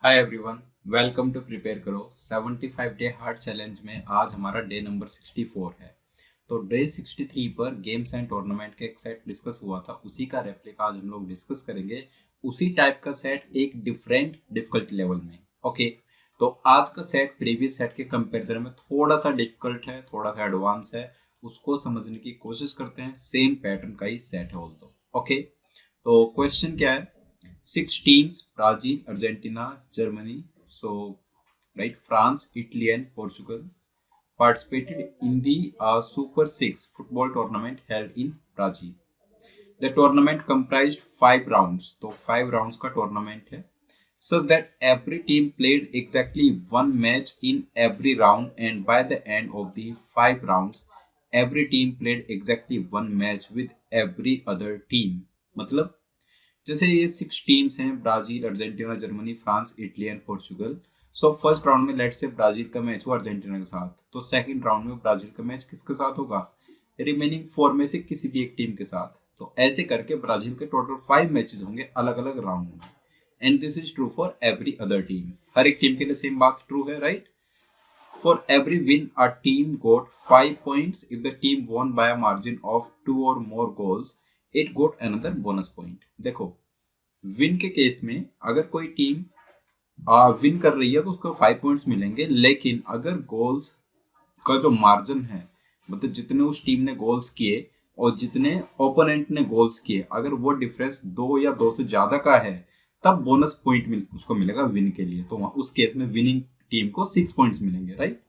Hi everyone, welcome to prepare करो 75 day hard challenge में आज हमारा डे नंबर 64 है। तो डे 63 पर गेम्स एंड टूर्नामेंट का एक सेट डिस्कस हुआ था, उसी का रेप्लिका आज हम लोग डिस्कस करेंगे। उसी टाइप का सेट एक डिफरेंट डिफिकल्टी लेवल में। ओके, तो आज का सेट प्रीवियस सेट के कंपैरिजन में थोड़ा सा डिफिकल्ट है, थोड़ा सा एडवांस है। उसको समझने की कोशिश करते हैं। सेम पैटर्न का ही सेट है ऑल्सो। ओके, तो क्वेश्चन क्या है? 6 teams: Brazil, Argentina, Germany, so right, France, Italy, and Portugal participated in the Super Six football tournament held in Brazil. The tournament comprised 5 rounds, तो 5 rounds का tournament है, such that every team played exactly one match in every round, and by the end of the 5 rounds, every team played exactly one match with every other team. मतलब जैसे ये 6 teams हैं: Brazil, Argentina, Germany, France, Italy and Portugal. So first round में let's say Brazil का match हुआ Argentina के साथ, तो सेकंड राउंड में ब्राजील का मैच किसके साथ होगा? रिमेनिंग 4 में से किसी भी एक टीम के साथ। तो ऐसे करके ब्राजील के टोटल 5 मैचेस होंगे अलग अलग राउंड में, and this is true for every other team. हर एक टीम के लिए सेम बात ट्रू है, right? For every win, a team got 5 points. If the team won by a margin of 2 or more goals, it got another bonus point. देखो, win के case में अगर कोई टीम विन कर रही है तो उसको 5 पॉइंट्स मिलेंगे, लेकिन अगर गोल्स का जो मार्जिन है, मतलब जितने उस टीम ने गोल्स किए और जितने ओपोनेंट ने गोल्स किए, अगर वो डिफरेंस 2 या 2 से ज्यादा का है, तब बोनस पॉइंट उसको मिलेगा विन के लिए। तो उस केस में विनिंग टीम को 6 पॉइंट्स मिलेंगे, right?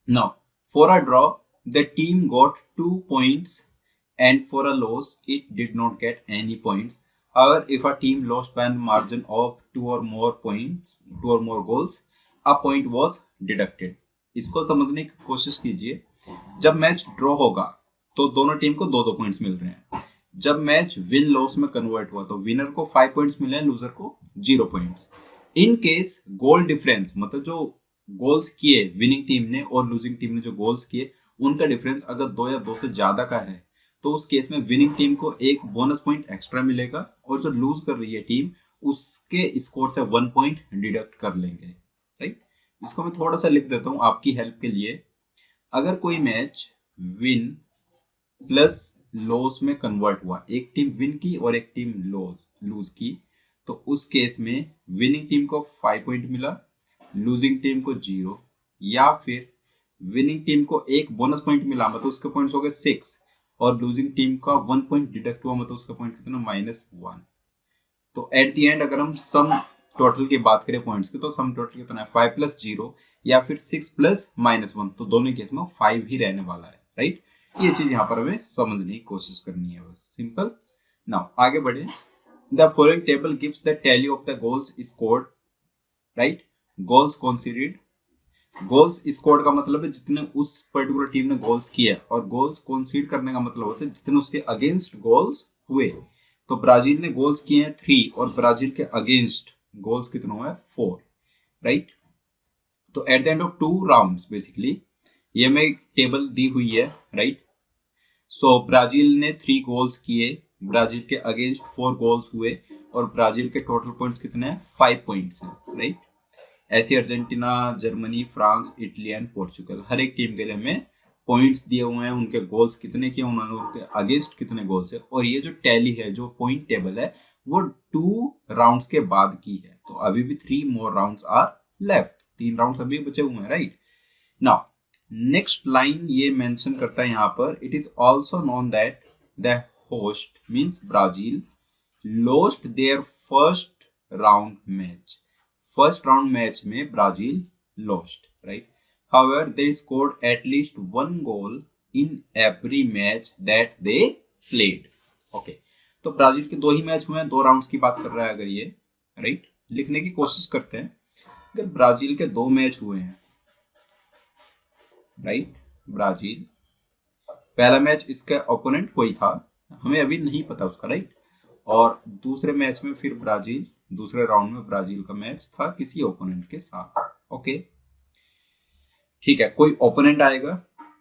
Now for a draw the team got 2 points, and for a loss it did not get any points. However, if a team lost by a margin of 2 or more goals, a point was deducted. इसको समझने की कोशिश कीजिए। जब match draw होगा तो दोनों team को 2-2 पॉइंट्स मिल रहे हैं। जब मैच विन लॉस में कन्वर्ट हुआ तो विनर को 5 पॉइंट्स मिले हैं, लूजर को 0 points. In case goal difference, मतलब जो गोल्स किए विनिंग टीम ने और लूजिंग टीम ने जो गोल्स किए, उनका डिफरेंस अगर 2 या 2 से ज्यादा का है, तो उस केस में विनिंग टीम को एक बोनस पॉइंट एक्स्ट्रा मिलेगा, और जो लूज कर रही है टीम उसके स्कोर से 1 पॉइंट डिडक्ट कर लेंगे, राइट? इसको मैं थोड़ा सा लिख देता हूं आपकी हेल्प के लिए। अगर कोई मैच विन प्लस लॉस में कन्वर्ट हुआ, एक टीम विन की और एक टीम लूज की, तो उस केस में विनिंग टीम को 5 पॉइंट मिला, लूजिंग टीम को 0, या फिर विनिंग टीम को एक बोनस पॉइंट मिला, मतलब उसके पॉइंट्स हो गए 6, और लूजिंग टीम का 1 पॉइंट डिडक्ट हुआ, मतलब उसका पॉइंट कितना? -1। तो एट द एंड अगर हम सम टोटल की बात करें पॉइंट्स की, तो सम टोटल कितना है? 5 + 0 या फिर 6 + -1, तो दोनों केस में 5 ही रहने वाला है, राइट? ये चीज यहाँ पर हमें समझने की कोशिश करनी है, बस सिंपल। नाउ आगे बढ़े। The following table gives the tally of the goals scored, right? Goals considered. Goals scored का मतलब है जितने उस पर्टिकुलर टीम ने गोल्स किए, और गोल्स कंसीड करने का मतलब होता है जितने उसके अगेंस्ट गोल्स हुए। तो ब्राजील ने गोल्स किए हैं 3, और ब्राजील के अगेंस्ट गोल्स कितने हुए? 4, राइट? तो at the end of 2 rounds basically ये में एक टेबल दी हुई है, राइट? सो ब्राजील ने 3 गोल्स किए, ब्राजील के अगेंस्ट 4 गोल्स हुए, और ब्राजील के टोटल पॉइंट्स कितने हैं? 5 पॉइंट्स हैं, राइट? ऐसे Argentina, Germany, France, Italy and Portugal, हर एक टीम के लिए हमें पॉइंट्स दिए हुए हैं, उनके गोल्स कितने किए उन्होंने, उनके अगेंस्ट कितने गोल्स है। और ये जो टैली है, जो पॉइंट टेबल है, वो 2 राउंड्स के बाद की है। तो अभी भी 3 मोर राउंड्स आर लेफ्ट, 3 राउंड्स अभी बचे हुए हैं, राइट? नाउ नेक्स्ट लाइन ये मेंशन करता है यहाँ पर, it is also known that the host means Brazil lost their first round match. First round match में Brazil lost, right? However, they scored at least 1 goal in every match that they played. Okay, तो Brazil के 2 ही match हुए हैं, 2 rounds की बात कर रहा है अगर ये, राइट? लिखने की कोशिश करते हैं। अगर ब्राजील के 2 मैच हुए हैं, राइट? ब्राजील पहला मैच इसका ओपोनेंट कोई था, हमें अभी नहीं पता उसका, राइट? और दूसरे मैच में फिर ब्राजील, दूसरे राउंड में ब्राजील का मैच था किसी ओपोनेंट के साथ। ओके, ठीक है, कोई ओपोनेंट आएगा,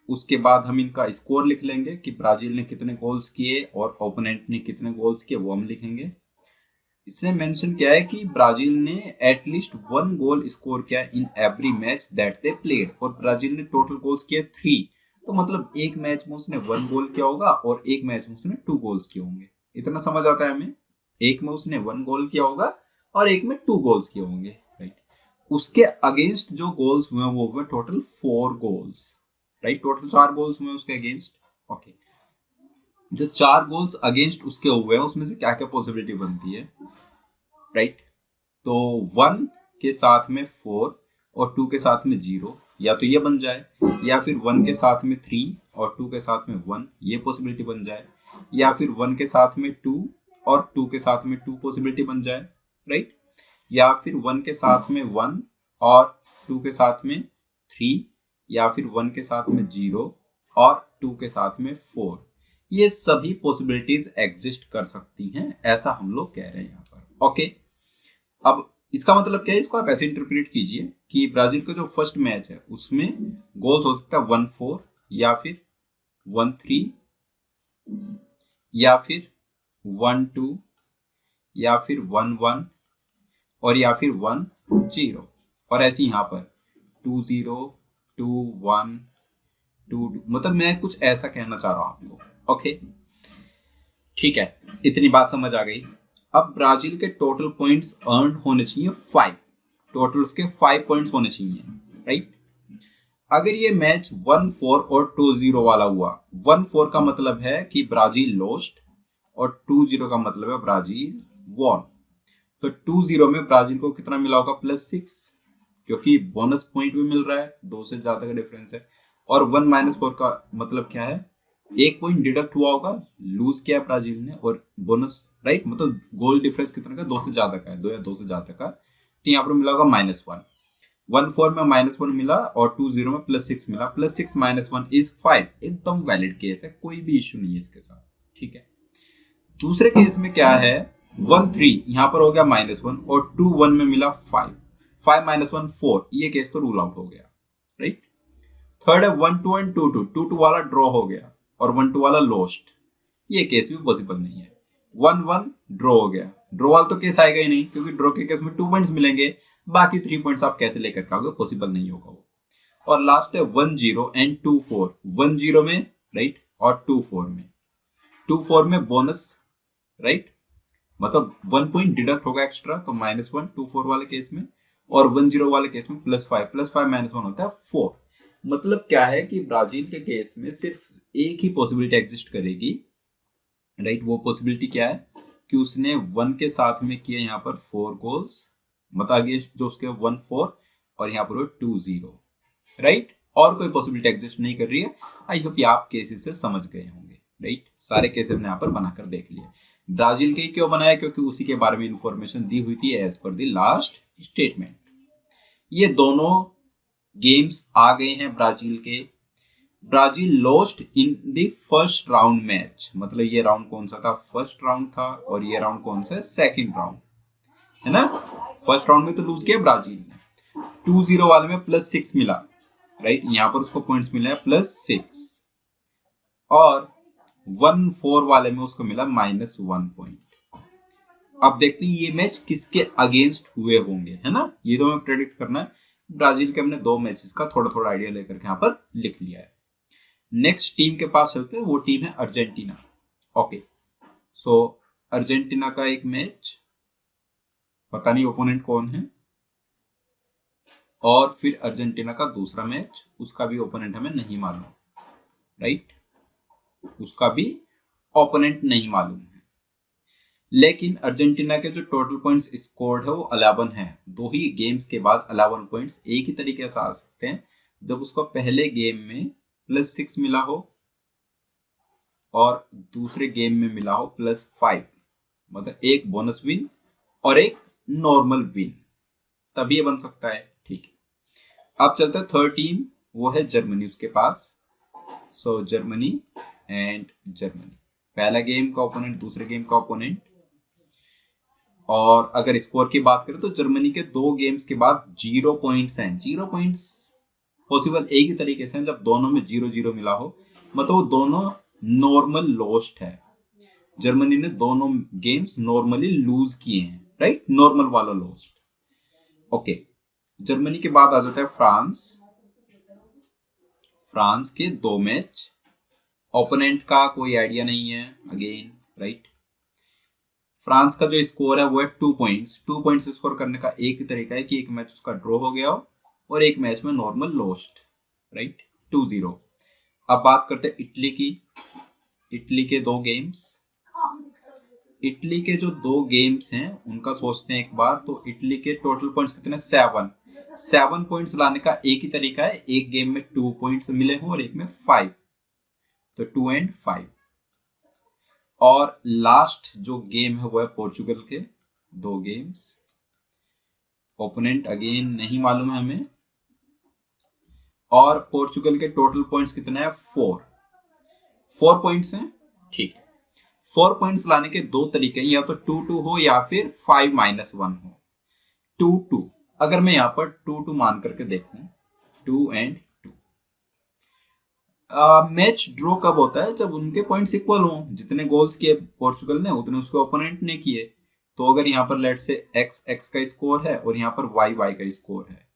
उसके बाद हम इनका स्कोर लिख लेंगे कि ब्राजील ने कितने गोल्स किए और ओपोनेंट ने कितने गोल्स किए, वो हम लिखेंगे। इसने मेंशन किया है कि ब्राजील ने एटलीस्ट 1 गोल स्कोर किया in every match that they played, और ब्राजील ने टोटल गोल्स किए 3। तो मतलब एक मैच में उसने 1 गोल किया होगा और एक मैच में उसने 2 गोल्स किए होंगे। इतना समझ आता है हमें, एक में उसने 1 गोल किया होगा और एक में 2 गोल्स किए होंगे, राइट। उसके अगेंस्ट जो गोल्स हुए वो हुए total 4 goals, right. Total 4 goals हुए उसके अगेंस्ट। ओके, जो 4 गोल्स अगेंस्ट उसके हुए हैं उसमें से क्या क्या पॉसिबिलिटी बनती है, राइट। तो 1 के साथ में 4 और 2 के साथ में 0, या तो ये बन जाए, या फिर 1 के साथ में 3 और 2 के साथ में 1, ये पॉसिबिलिटी बन जाए, या फिर 1 के साथ में 2 और 2 के साथ में 2 पॉसिबिलिटी बन जाए, राइट। या फिर 1 के साथ में 1 और 2 के साथ में 3, या फिर 1 के साथ में 0 और 2 के साथ में 4। ये सभी पॉसिबिलिटीज एग्जिस्ट कर सकती हैं, ऐसा हम लोग कह रहे हैं यहाँ पर। ओके, अब इसका मतलब क्या है, इसको आप ऐसे इंटरप्रेट कीजिए कि ब्राजील का जो फर्स्ट मैच है उसमें गोल्स हो सकता है 1-4 या फिर 1-3 या फिर 1-2 या फिर 1-1 और या फिर 1-0, और ऐसे यहाँ पर 2-0 2-1 2, मतलब मैं कुछ ऐसा कहना चाह रहा हूं आपको। ओके, ठीक है, इतनी बात समझ आ गई। अब ब्राजील के टोटल पॉइंट्स अर्न होने चाहिए 5, टोटल उसके 5 पॉइंट्स होने चाहिए, राइट। अगर ये मैच 1-4 और 2-0 वाला हुआ, 1-4 का मतलब है कि ब्राजील लॉस्ट और 2-0 का मतलब है ब्राजील वॉन। तो 2-0 में ब्राजील को कितना मिला होगा, +6, क्योंकि बोनस पॉइंट भी मिल रहा है, 2 से ज्यादा का डिफरेंस है। और 1-4 का मतलब क्या है, एक पॉइंट डिडक्ट हुआ होगा, लूज किया ब्राजील ने, और बोनस, राइट, मतलब गोल डिफरेंस कितना का, 2 से ज्यादा का है, 2 या 2 से ज्यादा का। तो यहाँ पर मिला होगा -1, 1-4 में -1 मिला और 2-0 में +6 मिला, +6 -1 इज 5। एकदम वैलिड केस है, कोई भी इश्यू नहीं है इसके साथ, ठीक है। दूसरे केस में क्या है, 1-3 यहाँ पर हो गया -1 और 2-1 में मिला 5, 5 -1 4, ये केस तो रूल आउट हो गया, राइट। थर्ड है 1-2 एंड 2-2, 2-2 वाला ड्रॉ हो गया और 1-2 वाला लॉस्ट, ये केस भी पॉसिबल नहीं है। 1-1 ड्रॉ हो गया, ड्रॉ वाला तो केस आएगा ही नहीं, क्योंकि ड्रॉ के केस में 2 पॉइंट्स मिलेंगे, बाकी 3 पॉइंट्स आप कैसे लेकर के आओगे, पॉसिबल नहीं होगा वो। और लास्ट है 1-0 एंड 2-4, 1-0 में, राइट, और 2-4 में, 2-4 में बोनस, राइट, मतलब 1 पॉइंट डिडक्ट होगा एक्स्ट्रा, तो -1 2-4 वाले केस में, और 1-0 वाले केस में +5, +5 -1 होता है 4। मतलब क्या है कि ब्राजील के केस में सिर्फ एक ही पॉसिबिलिटी एग्जिस्ट करेगी, राइट। वो पॉसिबिलिटी क्या है कि उसने 1 के साथ में किए यहाँ पर 4 गोल्स, मतलब अगेंस्ट जो उसके 1-4 और यहाँ पर 2-0, राइट। और कोई पॉसिबिलिटी एग्जिस्ट नहीं कर रही है। आई होप ये आप केसेस से समझ गए होंगे, राइट। सारे केसेस ने यहाँ पर बनाकर देख लिए। ब्राजील के क्यों बनाया, क्योंकि उसी के बारे में इंफॉर्मेशन दी हुई थी as per the last statement. ये दोनों गेम्स आ गए हैं ब्राजील के। Brazil lost in the first round match, मतलब ये राउंड कौन सा था, फर्स्ट राउंड था, और ये राउंड कौन सा है, सेकंड राउंड, है ना। फर्स्ट राउंड में तो लूज किया ब्राजील ने, 2-0 वाले में +6 मिला, राइट, यहाँ पर उसको पॉइंट्स मिला है +6, और 1-4 वाले में उसको मिला -1 पॉइंट। अब देखते हैं ये मैच किसके अगेंस्ट हुए होंगे, है ना, ये तो हमें प्रेडिक्ट करना है। ब्राजील के हमने 2 मैचेस का थोड़ा थोड़ा आइडिया लेकर के यहाँ पर लिख लिया है। नेक्स्ट टीम के पास चलते हैं, वो टीम है अर्जेंटीना। ओके, सो अर्जेंटीना का एक मैच, पता नहीं ओपोनेंट कौन है, और फिर अर्जेंटीना का दूसरा मैच, उसका भी ओपोनेंट हमें नहीं मालूम, राइट, उसका भी ओपोनेंट नहीं मालूम है। लेकिन अर्जेंटीना के जो टोटल पॉइंट्स स्कोर्ड है वो 11 है। 2 ही गेम्स के बाद 11 पॉइंट्स एक ही तरीके से आ सकते हैं, जब उसको पहले गेम में +6 मिला हो और दूसरे गेम में मिला हो +5, मतलब एक बोनस विन और एक नॉर्मल विन, तभी ये बन सकता है, ठीक है। अब चलते हैं थर्ड टीम, वो है जर्मनी उसके पास। सो जर्मनी एंड जर्मनी, पहला गेम का ओपोनेंट, दूसरे गेम का ओपोनेंट। और अगर स्कोर की बात करें तो जर्मनी के 2 गेम्स के बाद 0 पॉइंट्स हैं। 0 पॉइंट्स पॉसिबल एक ही तरीके से हैं, जब दोनों में 0-0 मिला हो, मतलब वो दोनों नॉर्मल लॉस्ट है। जर्मनी ने दोनों गेम्स नॉर्मली लूज किए हैं, राइट, नॉर्मल वाला लॉस्ट। ओके, जर्मनी के बाद आ जाता है फ्रांस। फ्रांस के 2 मैच, ओपोनेंट का कोई आइडिया नहीं है अगेन, राइट। फ्रांस का जो स्कोर है वो है 2 पॉइंट्स। 2 पॉइंट्स स्कोर करने का एक ही तरीका है कि एक मैच उसका ड्रॉ हो गया हो और एक मैच में नॉर्मल लॉस्ट, राइट, 2-0। अब बात करते हैं इटली की। इटली के 2 गेम्स, इटली के जो 2 गेम्स हैं उनका सोचते हैं एक बार। तो इटली के टोटल पॉइंट्स कितने, 7 पॉइंट्स लाने का एक ही तरीका है, एक गेम में 2 पॉइंट्स मिले हों और एक में 5, तो 2 एंड 5। और लास्ट जो गेम है वो है पोर्चुगल के 2 गेम्स। ओपोनेंट अगेन नहीं मालूम है हमें। और पोर्चुगल के टोटल पॉइंट्स कितने हैं, 4 पॉइंट्स हैं, ठीक है। 4 पॉइंट्स लाने के 2 तरीके हैं, या तो 2-2 हो या फिर 5-1 हो। 2-2, अगर मैं यहां पर 2-2 मान करके देखूं, 2 एंड 2। मैच ड्रॉ कब होता है, जब उनके पॉइंट्स इक्वल हों। जितने गोल्स किए पोर्चुगल ने उतने उसके ओपोनेंट ने किए। तो अगर यहाँ पर लेट से x का स्कोर है और यहाँ पर y का स्कोर है,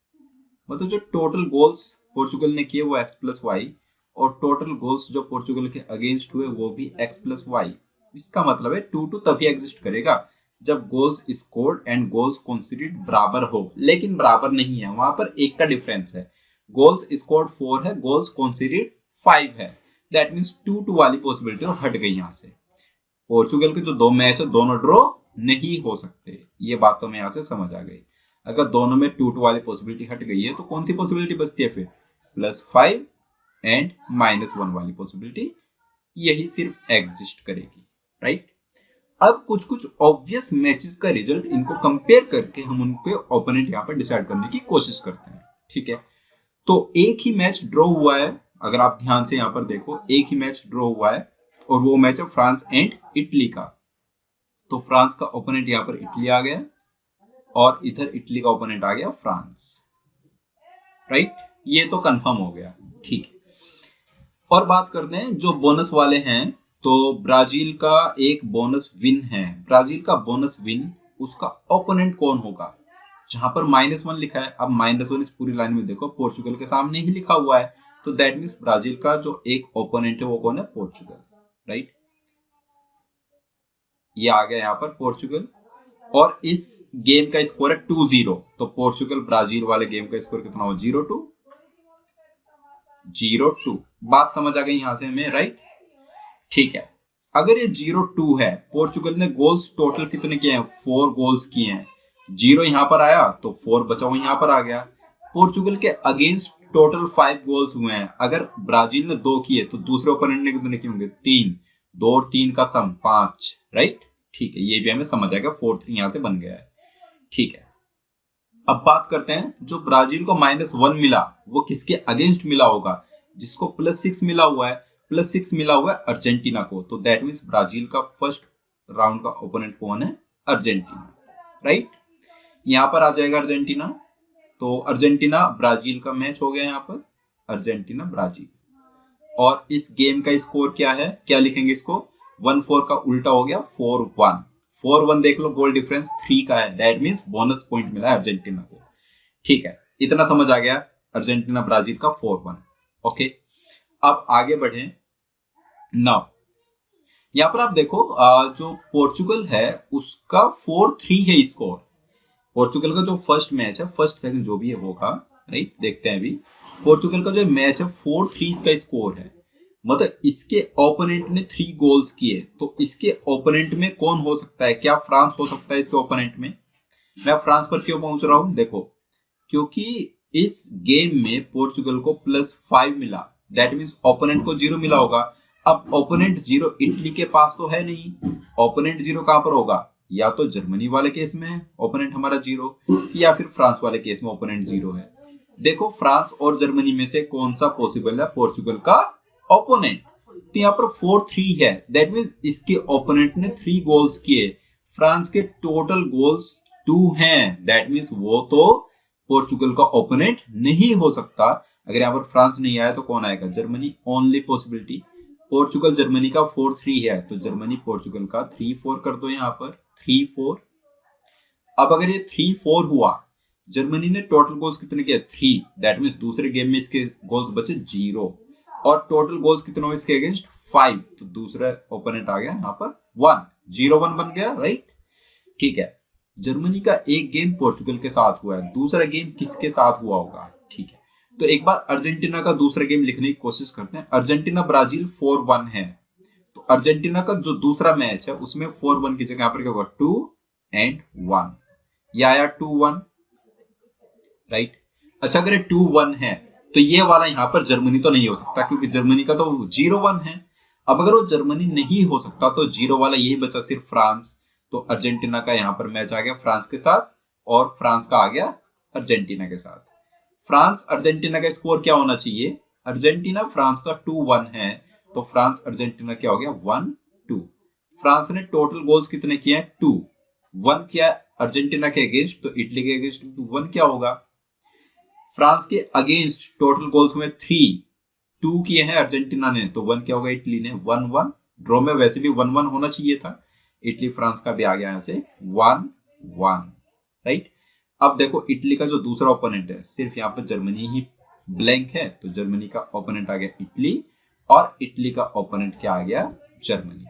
मतलब जो टोटल गोल्स पोर्चुगल ने किए वो x+y, और टोटल गोल्स जो पोर्चुगल के अगेंस्ट हुए वो भी x+y। इसका मतलब है 2-2 तभी एग्जिस्ट करेगा जब goals scored and goals considered बराबर हो। लेकिन बराबर नहीं है, वहां पर एक का डिफरेंस है। गोल्स स्कोर्ड 4 है, गोल्स कंसीडर्ड 5 है। दैट मींस 2-2 वाली पॉसिबिलिटी हट गई यहां से। पोर्चुगल के जो 2 मैच है दोनों ड्रॉ नहीं हो सकते, ये बात तो मैं यहां से समझ आ गई। अगर दोनों में 2-2 वाली पॉसिबिलिटी हट गई है तो कौन सी पॉसिबिलिटी बचती है फिर, +5 एंड -1 वाली पॉसिबिलिटी, यही सिर्फ एग्जिस्ट करेगी, राइट। अब कुछ कुछ ऑब्वियस मैचेस का रिजल्ट इनको कंपेयर करके हम उनके ओपोनेंट यहाँ पर डिसाइड करने की कोशिश करते हैं, ठीक है। तो एक ही मैच ड्रॉ हुआ है, अगर आप ध्यान से यहाँ पर देखो, एक ही मैच ड्रॉ हुआ है और वो मैच है फ्रांस एंड इटली का। तो फ्रांस का ओपोनेंट यहाँ पर इटली आ गया और इधर इटली का ओपोनेंट आ गया फ्रांस, राइट। ये तो कंफर्म हो गया, ठीक है। और बात करते हैं जो बोनस वाले हैं। तो ब्राजील का एक बोनस विन है। ब्राजील का बोनस विन, उसका ओपोनेंट कौन होगा, जहां पर -1 लिखा है। अब -1 इस पूरी लाइन में देखो पोर्चुगल के सामने ही लिखा हुआ है, तो दैट मींस ब्राजील का जो एक ओपोनेंट है वो कौन है, पोर्चुगल, राइट। ये आ गया यहाँ पर पोर्चुगल, और इस गेम का स्कोर है 2-0। तो पोर्चुगल ब्राजील वाले गेम का स्कोर कितना हो, 0-2। बात समझ आ गई यहां से हमें, राइट, ठीक है। अगर ये 0-2 है, पोर्चुगल ने गोल्स टोटल कितने किए हैं, 4 गोल्स किए हैं। 0 यहां पर आया तो 4 बचा हुआ यहां पर आ गया। पोर्चुगल के अगेंस्ट टोटल 5 गोल्स हुए हैं। अगर ब्राजील ने 2 किए तो दूसरे ओपोनेंट ने कितने किए होंगे, 3। 2 और 3 का सम 5, राइट, ठीक है। ये भी हमें समझ आएगा, 4-3 यहां से बन गया है, ठीक है। अब बात करते हैं, जो ब्राजील को -1 मिला वो किसके अगेंस्ट मिला होगा, जिसको +6 मिला हुआ है। +6 मिला हुआ है अर्जेंटीना को, तो दैट मींस ब्राजील का फर्स्ट राउंड का ओपोनेंट कौन है, अर्जेंटीना, राइट। यहां पर आ जाएगा अर्जेंटीना, तो अर्जेंटीना ब्राजील का मैच हो गया यहाँ पर, अर्जेंटीना ब्राजील। और इस गेम का स्कोर क्या है, क्या लिखेंगे इसको, 1-4 का उल्टा हो गया 4-1। 4-1 देख लो, गोल डिफरेंस 3 का है, दैट मींस बोनस पॉइंट मिला है अर्जेंटीना को, ठीक है। इतना समझ आ गया, अर्जेंटीना ब्राजील का 4-1, ओके। अब आगे बढ़े। नाउ यहां पर आप देखो, जो पोर्चुगल है उसका 4-3 है स्कोर। पोर्चुगल का जो फर्स्ट मैच है, फर्स्ट सेकंड जो भी होगा, राइट, देखते हैं अभी। पोर्चुगल का जो मैच है 4-3 इसका स्कोर है, मतलब इसके ओपोनेंट ने 3 गोल्स किए। तो इसके ओपोनेंट में कौन हो सकता है, क्या फ्रांस हो सकता है इसके ओपोनेंट में। मैं फ्रांस पर क्यों पहुंच रहा हूं, देखो, क्योंकि इस गेम में पोर्चुगल को +5 मिला, दैट मींस ओपोनेंट को 0 मिला होगा। अब ओपोनेंट 0 इटली के पास तो है नहीं, ओपोनेंट 0 कहां पर होगा, या तो जर्मनी वाले केस में ओपोनेंट हमारा 0, या फिर फ्रांस वाले केस में ओपोनेंट 0 है। देखो फ्रांस और जर्मनी में से कौन सा पॉसिबल है पोर्चुगल का ओपोनेंट, तो यहाँ पर 4-3 है, दैट मींस इसके ओपोनेंट ने 3 गोल्स किए। फ्रांस के टोटल गोल्स 2 हैं, दैट मींस वो तो पोर्चुगल का ओपोनेंट नहीं हो सकता। अगर यहाँ पर फ्रांस नहीं आया तो कौन आएगा, Germany, only possibility. Portugal Germany का 4-3 है, तो जर्मनी पोर्चुगल का 3-4 कर दो यहाँ पर, 3-4। अब अगर ये 3-4 हुआ, जर्मनी ने टोटल गोल्स कितने किए? 3, दैट मीन्स दूसरे गेम में इसके गोल्स बचे 0, और टोटल गोल्स कितने हुए इसके अगेंस्ट? 5, तो दूसरा ओपोनेंट आ गया यहाँ पर 1, 0-1 बन गया, राइट। ठीक है, जर्मनी का एक गेम पोर्चुगल के साथ हुआ है, दूसरा गेम किसके साथ हुआ होगा? ठीक है, तो एक बार अर्जेंटीना का दूसरा गेम लिखने की कोशिश करते हैं। अर्जेंटीना ब्राजील 4-1 है, तो अर्जेंटीना का जो दूसरा मैच है उसमें 4-1 की जगह यहाँ पर क्या होगा? 2-1, या 2-1, राइट। अच्छा, अगर 2-1 है तो ये वाला यहाँ पर जर्मनी तो नहीं हो सकता, क्योंकि जर्मनी का तो 0-1 है। अब अगर वो जर्मनी नहीं हो सकता तो 0 वाला यही बचा सिर्फ फ्रांस, तो अर्जेंटीना का यहाँ पर मैच आ गया फ्रांस के साथ, और फ्रांस का आ गया अर्जेंटीना के साथ। फ्रांस अर्जेंटीना का स्कोर क्या होना चाहिए? अर्जेंटीना फ्रांस का 2-1 है, तो फ्रांस अर्जेंटीना क्या हो गया? 1-2। फ्रांस ने टोटल गोल्स कितने किए हैं? 2, 1 किया अर्जेंटीना के अगेंस्ट, तो इटली के अगेंस्ट 1 क्या होगा? फ्रांस के अगेंस्ट टोटल गोल्स में 2 किए हैं अर्जेंटीना ने, तो 1 क्या होगा? इटली ने 1-1। ड्रॉ में वैसे भी 1-1 होना चाहिए था, इटली फ्रांस का भी आ गया यहाँ से 1-1, राइट। अब देखो इटली का जो दूसरा ओपोनेंट है, सिर्फ यहाँ पर जर्मनी ही ब्लैंक है, तो जर्मनी का ओपोनेंट आ गया इटली, और इटली का ओपोनेंट क्या आ गया? जर्मनी।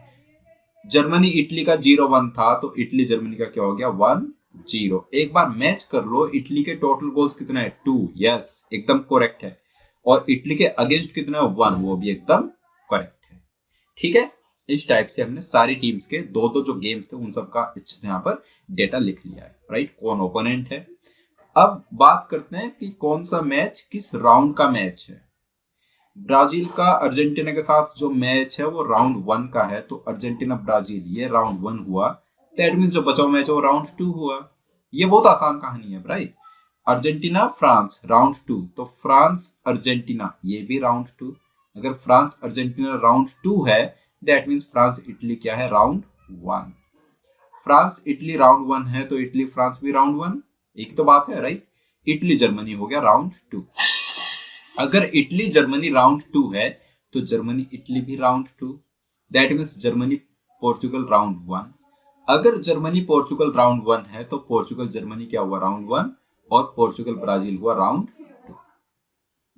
जर्मनी इटली का 0-1 था, तो इटली जर्मनी का क्या हो गया? 1-0। एक बार मैच कर लो, इटली के टोटल गोल्स कितने हैं? 2, यस एकदम करेक्ट है, और इटली के अगेंस्ट कितने हैं? 1, वो भी एकदम करेक्ट है। ठीक है, इस टाइप से हमने सारी टीम्स के दो दो जो गेम्स थे उन सब का अच्छे से यहाँ पर डेटा लिख लिया है, राइट। कौन ओपोनेंट है। अब बात करते हैं कि कौन सा मैच किस राउंड का मैच है। ब्राजील का अर्जेंटीना के साथ जो मैच है वो राउंड 1 का है, तो अर्जेंटीना ब्राजील ये राउंड 1 हुआ, दैट मींस जो बचा हुआ मैच है वो राउंड 2 हुआ। ये बहुत आसान कहानी है, राइट। अर्जेंटीना फ्रांस राउंड 2, तो फ्रांस अर्जेंटीना ये भी राउंड 2। अगर फ्रांस अर्जेंटीना राउंड 2 है, दैट मींस फ्रांस इटली क्या है? राउंड 1। फ्रांस इटली राउंड 1 है, तो इटली फ्रांस भी राउंड 1, एक तो बात है, राइट। इटली जर्मनी हो गया राउंड 2। अगर इटली जर्मनी राउंड 2 है, तो जर्मनी इटली भी round 2, that means Germany Portugal round 1। अगर जर्मनी पोर्चुगल राउंड 1 है, तो पोर्चुगल जर्मनी क्या हुआ? राउंड 1, और पोर्चुगल ब्राजील हुआ राउंड 2।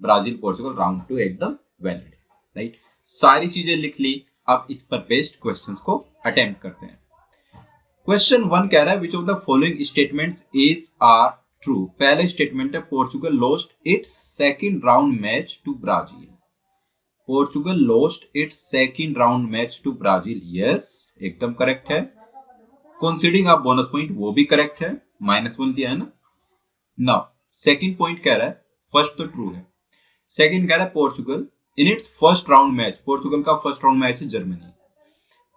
ब्राजील पोर्चुगल राउंड 2 एकदम वैलिड, राइट। सारी चीजें लिख ली, अब इस पर बेस्ड क्वेश्चंस को अटेम्प्ट करते हैं। क्वेश्चन 1 कह रहा है, which of the following statements is are true. पहले स्टेटमेंट है, Portugal lost its second round match to Brazil. Portugal lost its second round match to Brazil, yes एकदम करेक्ट है। कंसीडरिंग आप बोनस पॉइंट, वो भी करेक्ट है, -1 दिया है ना। नाउ सेकंड पॉइंट कह रहा है, फर्स्ट तो ट्रू है, सेकंड कह रहा है Portugal in its first round match, Portugal का फर्स्ट राउंड मैच है Germany,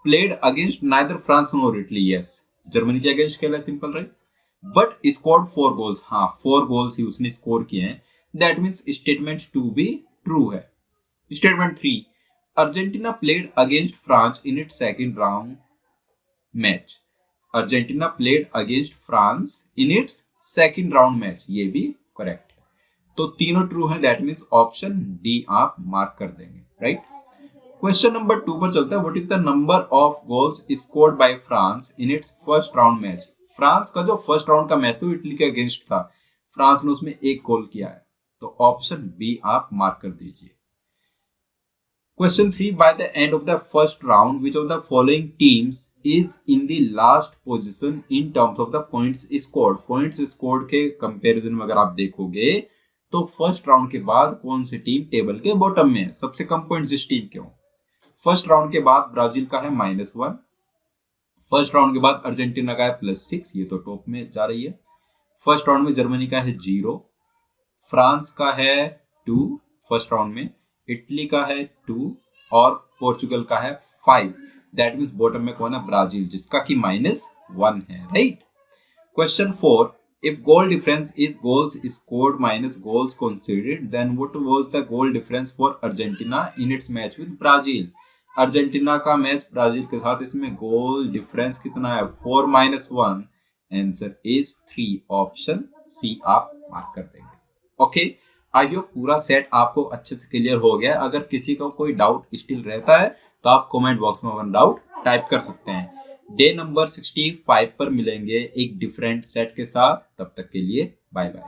played against neither France nor Italy, yes Germany के अगेंस्ट खेला, simple right. But scored 4 goals, हाँ 4 गोल्स ही उसने स्कोर किए हैं, दैट मींस स्टेटमेंट 2 भी ट्रू है। Statement 3, Argentina played against France in its second round match, Argentina played against France in its second round match, ये भी correct है। तो तीनों ट्रू है, दैट मींस ऑप्शन डी आप मार्क कर देंगे, राइट। क्वेश्चन नंबर 2 पर चलता है, what is the number of goals scored by France in its first round match. France का जो फर्स्ट राउंड का मैच था इटली के अगेंस्ट था, फ्रांस ने उसमें 1 गोल किया है, तो ऑप्शन बी आप मार्क कर दीजिए। Question 3, by the end of the first round which of the following teams is in the last position in terms of the points scored. Points scored के कंपैरिजन में अगर आप देखोगे तो फर्स्ट राउंड के बाद कौन सी टीम टेबल के बॉटम में है, सबसे कम पॉइंट्स जिस टीम के हो। फर्स्ट राउंड के बाद ब्राजील का है -1, फर्स्ट राउंड के बाद अर्जेंटीना का है +6, ये तो टॉप में जा रही है। फर्स्ट राउंड में जर्मनी का है 0, फ्रांस का है 2 फर्स्ट राउंड में, इटली का है 2 और पोर्चुगल का है 5, दैट मींस बॉटम में कौन है? ब्राजील, जिसका कि -1 है, right. Question 4, if goal difference is goals scored minus goals conceded, then what was the goal difference for Argentina in its match with Brazil? Argentina का मैच ब्राजील के साथ, इसमें गोल डिफरेंस कितना है? 4 - 1, आंसर इज 3, ऑप्शन सी आप mark कर देंगे। Okay, I hope पूरा सेट आपको अच्छे से क्लियर हो गया। अगर किसी को कोई डाउट स्टिल रहता है तो आप कमेंट बॉक्स में वन डाउट टाइप कर सकते हैं। डे नंबर 65 पर मिलेंगे एक डिफरेंट सेट के साथ। तब तक के लिए बाय बाय।